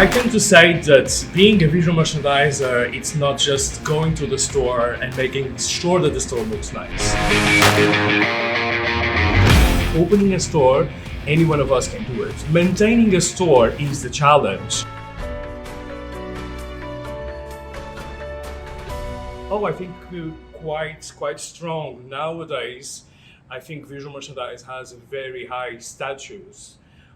I tend to say that being a visual merchandiser, it's not just going to the store and making sure that the store looks nice. Opening a store, any one of us can do it. Maintaining a store is the challenge. Oh, I think quite strong nowadays. I think visual merchandise has a very high status.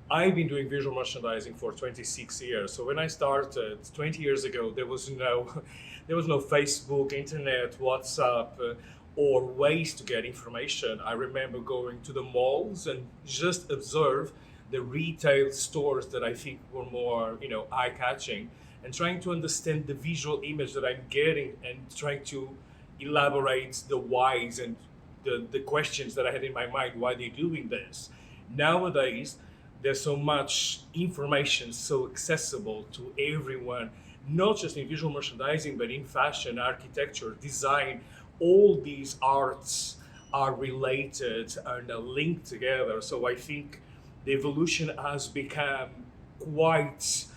I've been doing visual merchandising for 26 years. So when I started 20 years ago, there was no, there was no Facebook, internet, WhatsApp, or ways to get information. I remember going to the malls and just observe the retail stores that I think were more, eye-catching, and trying to understand the visual image that I'm getting and trying to elaborate the whys and the questions that I had in my mind, why they're doing this. Nowadays, there's so much information so accessible to everyone, not just in visual merchandising, but in fashion, architecture, design. All these arts are related and are linked together. So I think the evolution has become quite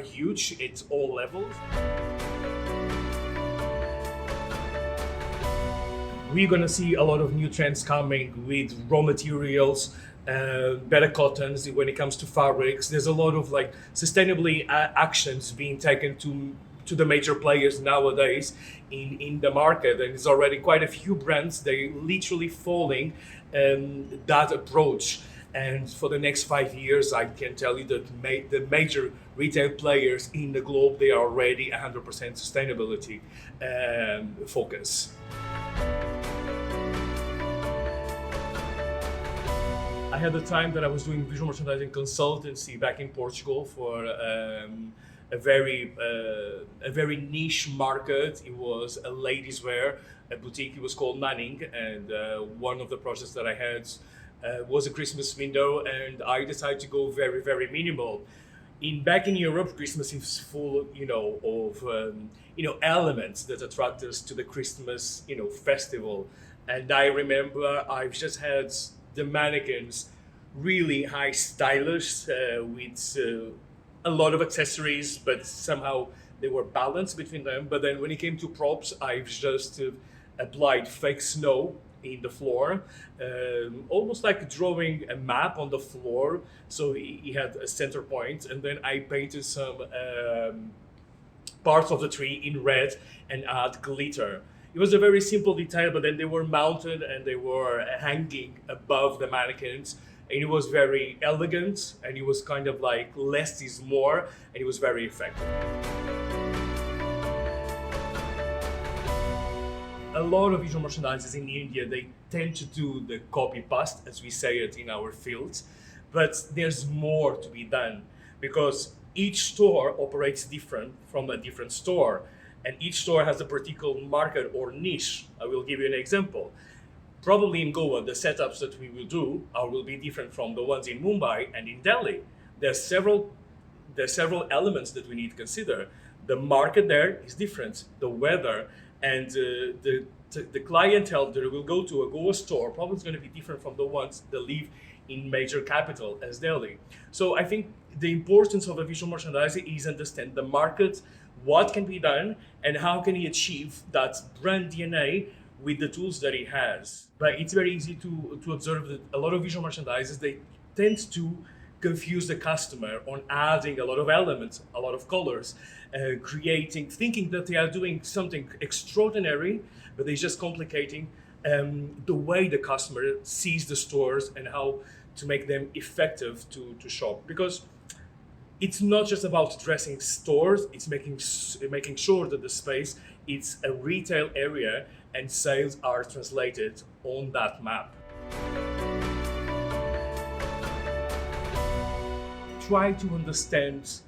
huge at all levels. We're gonna see a lot of new trends coming with raw materials, better cottons when it comes to fabrics. There's a lot of like sustainably actions being taken to the major players nowadays in the market, and there's already quite a few brands they literally following that approach. And for the next 5 years, I can tell you that the major retail players in the globe, they are already 100% sustainability focus. I had the time that I was doing visual merchandising consultancy back in Portugal for a very niche market. It was a ladies' wear, a boutique. It was called Manning, and one of the projects that I had was a Christmas window, and I decided to go very minimal. Back in Europe, Christmas is full, of elements that attract us to the Christmas, festival. And I remember I've just had the mannequins really high stylish with a lot of accessories, but somehow they were balanced between them. But then when it came to props, I've just applied fake snow in the floor, almost like drawing a map on the floor. So he had a center point, and then I painted some parts of the tree in red and add glitter. It was a very simple detail, but then they were mounted and they were hanging above the mannequins. And it was very elegant, and it was kind of like less is more, and it was very effective. A lot of visual merchandisers in India, they tend to do the copy paste, as we say it in our fields, but there's more to be done because each store operates different from a different store. And each store has a particular market or niche. I will give you an example. Probably in Goa, the setups that we will do will be different from the ones in Mumbai and in Delhi. There's several elements that we need to consider. The market there is different, the weather, and the clientele that will go to a Goa store probably is going to be different from the ones that live in major capital as Delhi. So I think the importance of a visual merchandiser is understand the market, what can be done, and how can he achieve that brand DNA with the tools that he has. But it's very easy to observe that a lot of visual merchandisers, they tend to confuse the customer on adding a lot of elements, a lot of colors, thinking that they are doing something extraordinary, but they're just complicating the way the customer sees the stores and how to make them effective to shop. Because it's not just about dressing stores, it's making sure that the space it's a retail area and sales are translated on that map. Try to understand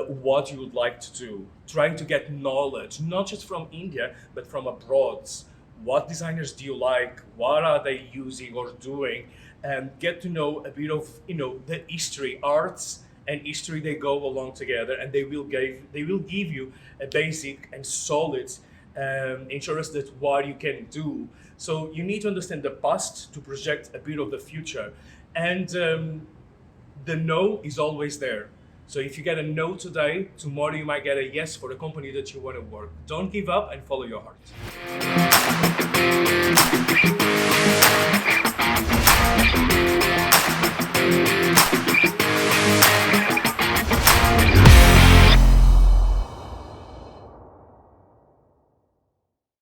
what you would like to do. Trying to get knowledge, not just from India, but from abroad. What designers do you like? What are they using or doing? And get to know a bit of, the history, arts and history, they go along together, and they will give you a basic and solid insurance that what you can do. So you need to understand the past to project a bit of the future, and the no is always there. So if you get a no today, tomorrow you might get a yes for the company that you want to work. Don't give up and follow your heart.